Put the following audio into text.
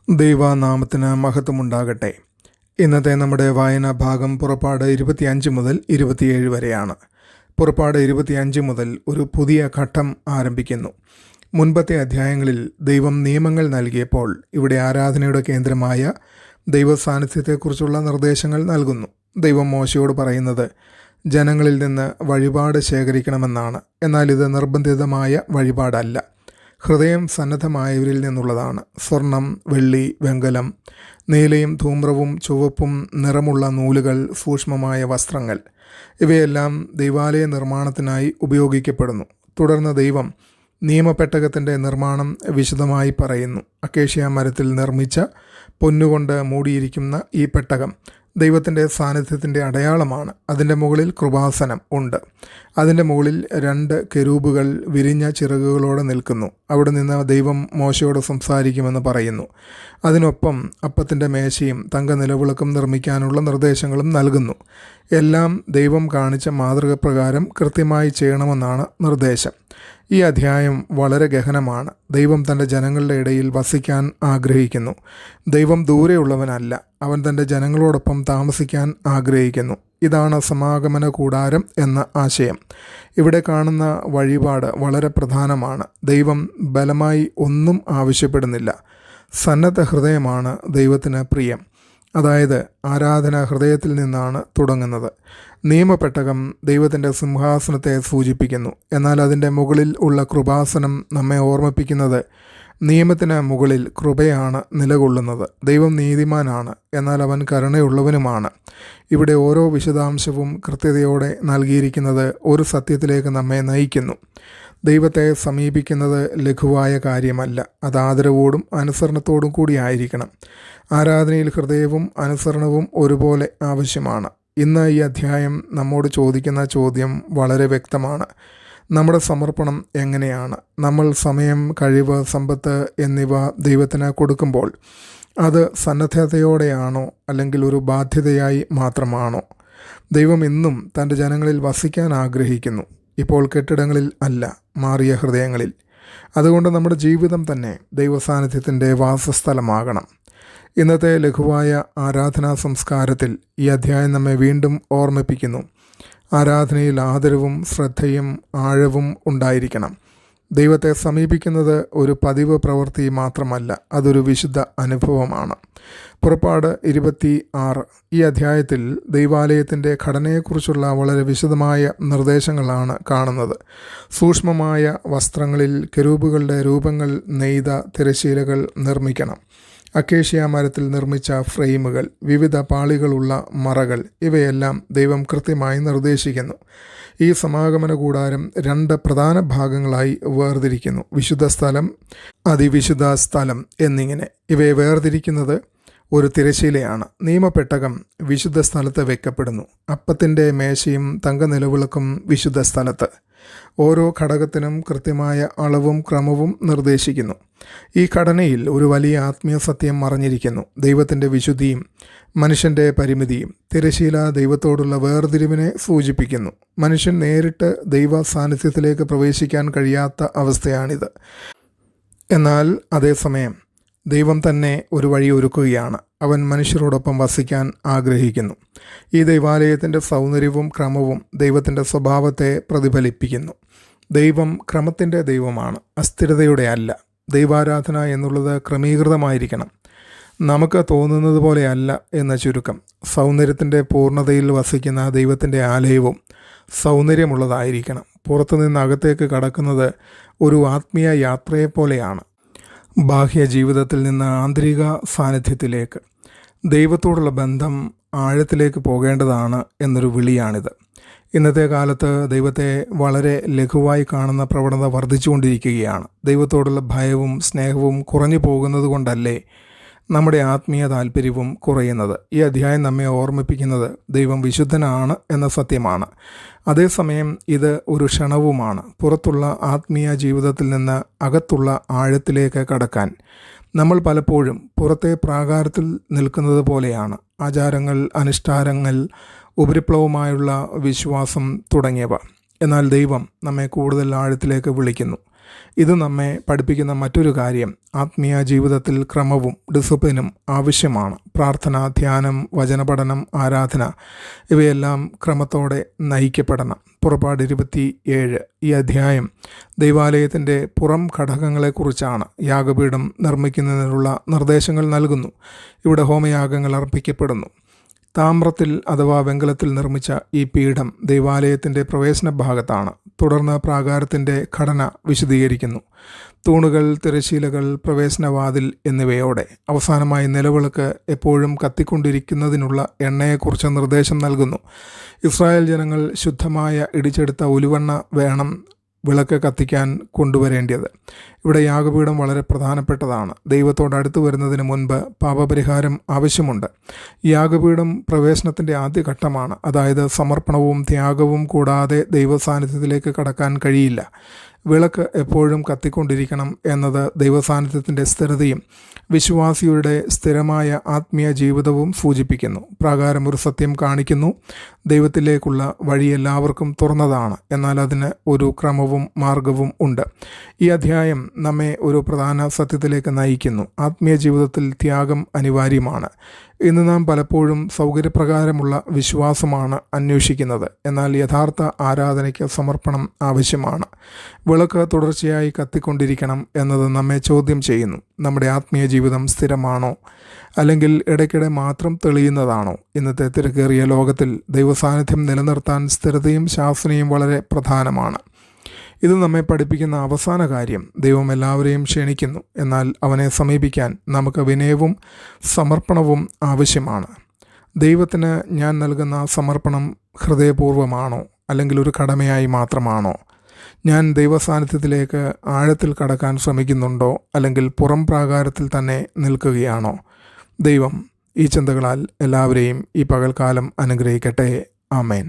ദൈവനാമത്തിന് മഹത്വമുണ്ടാകട്ടെ. ഇന്നത്തെ നമ്മുടെ വായനാ ഭാഗം പുറപ്പാട് 25 മുതൽ 27 വരെയാണ്. പുറപ്പാട് 25 മുതൽ ഒരു പുതിയ ഘട്ടം ആരംഭിക്കുന്നു. മുൻപത്തെ അധ്യായങ്ങളിൽ ദൈവം നിയമങ്ങൾ നൽകിയപ്പോൾ ഇവിടെ ആരാധനയുടെ കേന്ദ്രമായ ദൈവസാന്നിധ്യത്തെക്കുറിച്ചുള്ള നിർദ്ദേശങ്ങൾ നൽകുന്നു. ദൈവം മോശയോട് പറയുന്നത് ജനങ്ങളിൽ നിന്ന് വഴിപാട് ശേഖരിക്കണമെന്നാണ്. എന്നാൽ ഇത് നിർബന്ധിതമായ വഴിപാടല്ല, ഹൃദയം സന്നദ്ധമായവരിൽ നിന്നുള്ളതാണ്. സ്വർണം, വെള്ളി, വെങ്കലം, നീലയും ധൂമ്രവും ചുവപ്പും നിറമുള്ള നൂലുകൾ, സൂക്ഷ്മമായ വസ്ത്രങ്ങൾ ഇവയെല്ലാം ദൈവാലയ നിർമ്മാണത്തിനായി ഉപയോഗിക്കപ്പെടുന്നു. തുടർന്ന് ദൈവം നിയമപെട്ടകത്തിൻ്റെ നിർമ്മാണം വിശദമായി പറയുന്നു. അക്കേഷ്യ മരത്തിൽ നിർമ്മിച്ച പൊന്നുകൊണ്ട് മൂടിയിരിക്കുന്ന ഈ പെട്ടകം ദൈവത്തിൻ്റെ സാന്നിധ്യത്തിൻ്റെ അടയാളമാണ്. അതിൻ്റെ മുകളിൽ കൃപാസനം ഉണ്ട്. അതിൻ്റെ മുകളിൽ 2 കെരൂബുകൾ വിരിഞ്ഞ ചിറകുകളോടെ നിൽക്കുന്നു. അവിടെ നിന്ന് ദൈവം മോശയോട് സംസാരിക്കുമെന്ന് പറയുന്നു. അതിനൊപ്പം അപ്പത്തിൻ്റെ മേശയും തങ്ക നിലവിളക്കും നിർമ്മിക്കാനുള്ള നിർദ്ദേശങ്ങളും നൽകുന്നു. എല്ലാം ദൈവം കാണിച്ച മാതൃക പ്രകാരം കൃത്യമായി ചെയ്യണമെന്നാണ് നിർദ്ദേശം. ഈ അധ്യായം വളരെ ഗഹനമാണ്. ദൈവം തൻ്റെ ജനങ്ങളുടെ ഇടയിൽ വസിക്കാൻ ആഗ്രഹിക്കുന്നു. ദൈവം ദൂരെയുള്ളവനല്ല, അവൻ തൻ്റെ ജനങ്ങളോടൊപ്പം താമസിക്കാൻ ആഗ്രഹിക്കുന്നു. ഇതാണ് സമാഗമന കൂടാരം എന്ന ആശയം. ഇവിടെ കാണുന്ന വഴിപാട് വളരെ പ്രധാനമാണ്. ദൈവം ബലമായി ഒന്നും ആവശ്യപ്പെടുന്നില്ല. സന്നദ്ധ ഹൃദയമാണ് ദൈവത്തിന് പ്രിയം. അതായത് ആരാധന ഹൃദയത്തിൽ നിന്നാണ് തുടങ്ങുന്നത്. നിയമപെട്ടകം ദൈവത്തിൻ്റെ സിംഹാസനത്തെ സൂചിപ്പിക്കുന്നു. എന്നാൽ അതിൻ്റെ മുകളിൽ ഉള്ള കൃപാസനം നമ്മെ ഓർമ്മിപ്പിക്കുന്നത് നിയമത്തിന് മുകളിൽ കൃപയാണ് നിലകൊള്ളുന്നത്. ദൈവം നീതിമാനാണ്, എന്നാൽ അവൻ കരുണയുള്ളവനുമാണ്. ഇവിടെ ഓരോ വിശദാംശവും കൃത്യതയോടെ നൽകിയിരിക്കുന്നത് ഒരു സത്യത്തിലേക്ക് നമ്മെ നയിക്കുന്നു. ദൈവത്തെ സമീപിക്കുന്നത് ലഘുവായ കാര്യമല്ല, അത് ആദരവോടും അനുസരണത്തോടും കൂടി ആയിരിക്കണം. ആരാധനയിൽ ഹൃദയവും അനുസരണവും ഒരുപോലെ ആവശ്യമാണ്. ഇന്ന് ഈ അധ്യായം നമ്മോട് ചോദിക്കുന്ന ചോദ്യം വളരെ വ്യക്തമാണ്. നമ്മുടെ സമർപ്പണം എങ്ങനെയാണ്? നമ്മൾ സമയം, കഴിവ്, സമ്പത്ത് എന്നിവ ദൈവത്തിന് കൊടുക്കുമ്പോൾ അത് സന്നദ്ധതയോടെയാണോ, അല്ലെങ്കിൽ ഒരു ബാധ്യതയായി മാത്രമാണോ? ദൈവം ഇന്നും തൻ്റെ ജനങ്ങളിൽ വസിക്കാൻ ആഗ്രഹിക്കുന്നു. ഇപ്പോൾ കെട്ടിടങ്ങളിൽ അല്ല, മാറിയ ഹൃദയങ്ങളിൽ. അതുകൊണ്ട് നമ്മുടെ ജീവിതം തന്നെ ദൈവസാന്നിധ്യത്തിൻ്റെ വാസസ്ഥലമാകണം. ഇന്നത്തെ ലഘുവായ ആരാധനാ സംസ്കാരത്തിൽ ഈ അധ്യായം നമ്മെ വീണ്ടും ഓർമ്മിപ്പിക്കുന്നു. ആരാധനയിൽ ആദരവും ശ്രദ്ധയും ആഴവും ഉണ്ടായിരിക്കണം. ദൈവത്തെ സമീപിക്കുന്നത് ഒരു പതിവ് പ്രവൃത്തി മാത്രമല്ല, അതൊരു വിശുദ്ധ അനുഭവമാണ്. പുറപ്പാട് 26 ഈ അധ്യായത്തിൽ ദൈവാലയത്തിൻ്റെ ഘടനയെക്കുറിച്ചുള്ള വളരെ വിശദമായ നിർദ്ദേശങ്ങളാണ് കാണുന്നത്. സൂക്ഷ്മമായ വസ്ത്രങ്ങളിൽ കെരൂബുകളുടെ രൂപങ്ങൾ നെയ്ത തിരശ്ശീലകൾ നിർമ്മിക്കണം. അക്കേഷ്യ മരത്തിൽ നിർമ്മിച്ച ഫ്രെയിമുകൾ, വിവിധ പാളികളുള്ള മറകൾ, ഇവയെല്ലാം ദൈവം കൃത്യമായി നിർദ്ദേശിക്കുന്നു. ഈ സമാഗമന കൂടാരം 2 പ്രധാന ഭാഗങ്ങളായി വേർതിരിക്കുന്നു: വിശുദ്ധ സ്ഥലം, അതിവിശുദ്ധ സ്ഥലം എന്നിങ്ങനെ. ഇവയെ വേർതിരിക്കുന്നത് ഒരു തിരശ്ശീലയാണ്. നിയമപെട്ടകം വിശുദ്ധ സ്ഥലത്ത് വെക്കപ്പെടുന്നു. അപ്പത്തിൻ്റെ മേശയും തങ്ക നിലവിളക്കും വിശുദ്ധ സ്ഥലത്ത്. ഓരോ ഘടകത്തിനും കൃത്യമായ അളവും ക്രമവും നിർദ്ദേശിക്കുന്നു. ഈ ഘടനയിൽ ഒരു വലിയ ആത്മീയ സത്യം മറഞ്ഞിരിക്കുന്നു: ദൈവത്തിൻ്റെ വിശുദ്ധിയും മനുഷ്യൻ്റെ പരിമിതിയും. തിരശ്ശീല ദൈവത്തോടുള്ള വേർതിരിവിനെ സൂചിപ്പിക്കുന്നു. മനുഷ്യൻ നേരിട്ട് ദൈവ സാന്നിധ്യത്തിലേക്ക് പ്രവേശിക്കാൻ കഴിയാത്ത അവസ്ഥയാണിത്. എന്നാൽ അതേസമയം ദൈവം തന്നെ ഒരു വഴി ഒരുക്കുകയാണ്. അവൻ മനുഷ്യരോടൊപ്പം വസിക്കാൻ ആഗ്രഹിക്കുന്നു. ഈ ദൈവാലയത്തിൻ്റെ സൗന്ദര്യവും ക്രമവും ദൈവത്തിൻ്റെ സ്വഭാവത്തെ പ്രതിഫലിപ്പിക്കുന്നു. ദൈവം ക്രമത്തിൻ്റെ ദൈവമാണ്, അസ്ഥിരതയുടെ അല്ല. ദൈവാരാധന എന്നുള്ളത് ക്രമീകൃതമായിരിക്കണം, നമുക്ക് തോന്നുന്നത് പോലെയല്ല എന്ന ചുരുക്കം. സൗന്ദര്യത്തിൻ്റെ പൂർണ്ണതയിൽ വസിക്കുന്ന ദൈവത്തിൻ്റെ ആലയവും സൗന്ദര്യമുള്ളതായിരിക്കണം. പുറത്തുനിന്ന് അകത്തേക്ക് കടക്കുന്നത് ഒരു ആത്മീയ യാത്രയെപ്പോലെയാണ്. ബാഹ്യ ജീവിതത്തിൽ നിന്ന് ആന്തരിക സാന്നിധ്യത്തിലേക്ക്, ദൈവത്തോടുള്ള ബന്ധം ആഴത്തിലേക്ക് പോകേണ്ടതാണ് എന്നൊരു വിളിയാണിത്. ഇന്നത്തെ കാലത്ത് ദൈവത്തെ വളരെ ലഘുവായി കാണുന്ന പ്രവണത വർദ്ധിച്ചുകൊണ്ടിരിക്കുകയാണ്. ദൈവത്തോടുള്ള ഭയവും സ്നേഹവും കുറഞ്ഞു പോകുന്നത് കൊണ്ടല്ലേ നമ്മുടെ ആത്മീയ താല്പര്യവും കുറയുന്നത്? ഈ അധ്യായം നമ്മെ ഓർമ്മിപ്പിക്കുന്നത് ദൈവം വിശുദ്ധനാണ് എന്ന സത്യമാണ്. അതേസമയം ഇത് ഒരു ക്ഷണവുമാണ്. പുറത്തുള്ള ആത്മീയ ജീവിതത്തിൽ നിന്ന് അകത്തുള്ള ആഴത്തിലേക്ക് കടക്കാൻ നമ്മൾ പലപ്പോഴും പുറത്തെ പ്രാകാരത്തിൽ നിൽക്കുന്നത് പോലെയാണ്. ആചാരങ്ങൾ, അനുഷ്ഠാനങ്ങൾ, ഉപരിപ്ലവമായുള്ള വിശ്വാസം തുടങ്ങിയവ. എന്നാൽ ദൈവം നമ്മെ കൂടുതൽ ആഴത്തിലേക്ക് വിളിക്കുന്നു. ഇത് നമ്മെ പഠിപ്പിക്കുന്ന മറ്റൊരു കാര്യം ആത്മീയ ജീവിതത്തിൽ ക്രമവും ഡിസിപ്ലിനും ആവശ്യമാണ്. പ്രാർത്ഥന, ധ്യാനം, വചനപഠനം, ആരാധന ഇവയെല്ലാം ക്രമത്തോടെ നയിക്കപ്പെടണം. പുറപ്പാട് 27 ഈ അധ്യായം ദൈവാലയത്തിൻ്റെ പുറം ഘടകങ്ങളെക്കുറിച്ചാണ്. യാഗപീഠം നിർമ്മിക്കുന്നതിനുള്ള നിർദ്ദേശങ്ങൾ നൽകുന്നു. ഇവിടെ ഹോമയാഗങ്ങൾ അർപ്പിക്കപ്പെടുന്നു. താമ്രത്തിൽ അഥവാ വെങ്കലത്തിൽ നിർമ്മിച്ച ഈ പീഠം ദൈവാലയത്തിൻ്റെ പ്രവേശന ഭാഗത്താണ്. തുടർന്ന് പ്രാകാരത്തിൻ്റെ ഘടന വിശദീകരിക്കുന്നു. തൂണുകൾ, തിരശ്ശീലകൾ, പ്രവേശനവാതിൽ എന്നിവയോടെ. അവസാനമായി നിലവിളക്ക് എപ്പോഴും കത്തിക്കൊണ്ടിരിക്കുന്നതിനുള്ള എണ്ണയെക്കുറിച്ച് നിർദ്ദേശം നൽകുന്നു. ഇസ്രായേൽ ജനങ്ങൾ ശുദ്ധമായ ഇടിച്ചെടുത്ത ഒലിവെണ്ണ വേണം വിളക്ക് കത്തിക്കാൻ കൊണ്ടുവരേണ്ടത്. ഇവിടെ യാഗപീഠം വളരെ പ്രധാനപ്പെട്ടതാണ്. ദൈവത്തോട് അടുത്തു വരുന്നതിന് മുൻപ് പാപപരിഹാരം ആവശ്യമുണ്ട്. യാഗപീഠം പ്രവേശനത്തിൻ്റെ ആദ്യഘട്ടമാണ്. അതായത് സമർപ്പണവും ത്യാഗവും കൂടാതെ ദൈവസാന്നിധ്യത്തിലേക്ക് കടക്കാൻ കഴിയില്ല. വിളക്ക് എപ്പോഴും കത്തിക്കൊണ്ടിരിക്കണം എന്നത് ദൈവസാന്നിധ്യത്തിൻ്റെ സ്ഥിരതയും വിശ്വാസിയുടെ സ്ഥിരമായ ആത്മീയ ജീവിതവും സൂചിപ്പിക്കുന്നു. പ്രാകാരം ഒരു സത്യം കാണിക്കുന്നു. ദൈവത്തിലേക്കുള്ള വഴി എല്ലാവർക്കും തുറന്നതാണ്, എന്നാൽ അതിന് ഒരു ക്രമവും മാർഗവും ഉണ്ട്. ഈ അധ്യായം നമ്മെ ഒരു പ്രധാന സത്യത്തിലേക്ക് നയിക്കുന്നു. ആത്മീയ ജീവിതത്തിൽ ത്യാഗം അനിവാര്യമാണ്. ഇന്ന് നാം പലപ്പോഴും സൗകര്യപ്രകാരമുള്ള വിശ്വാസമാണ് അന്വേഷിക്കുന്നത്. എന്നാൽ യഥാർത്ഥ ആരാധനയ്ക്ക് സമർപ്പണം ആവശ്യമാണ്. വിളക്ക് തുടർച്ചയായി കത്തിക്കൊണ്ടിരിക്കണം എന്നത് നമ്മെ ചോദ്യം ചെയ്യുന്നു. നമ്മുടെ ആത്മീയ ജീവിതം സ്ഥിരമാണോ, അല്ലെങ്കിൽ ഇടയ്ക്കിടെ മാത്രം തെളിയുന്നതാണോ? ഇന്നത്തെ തിരക്കേറിയ ലോകത്തിൽ ദൈവസാന്നിധ്യം നിലനിർത്താൻ സ്ഥിരതയും ശാസനയും വളരെ പ്രധാനമാണ്. ഇത് നമ്മെ പഠിപ്പിക്കുന്ന അവസാന കാര്യം, ദൈവം എല്ലാവരെയും ക്ഷണിക്കുന്നു. എന്നാൽ അവനെ സമീപിക്കാൻ നമുക്ക് വിനയവും സമർപ്പണവും ആവശ്യമാണ്. ദൈവത്തിന് ഞാൻ നൽകുന്ന സമർപ്പണം ഹൃദയപൂർവ്വമാണോ, അല്ലെങ്കിൽ ഒരു കടമയായി മാത്രമാണോ? ഞാൻ ദൈവസാന്നിധ്യത്തിലേക്ക് ആഴത്തിൽ കടക്കാൻ ശ്രമിക്കുന്നുണ്ടോ, അല്ലെങ്കിൽ പുറം പ്രാകാരത്തിൽ തന്നെ നിൽക്കുകയാണോ? ദൈവം ഈ ചിന്തകളാൽ എല്ലാവരെയും ഈ പകൽക്കാലം അനുഗ്രഹിക്കട്ടെ. ആമേൻ.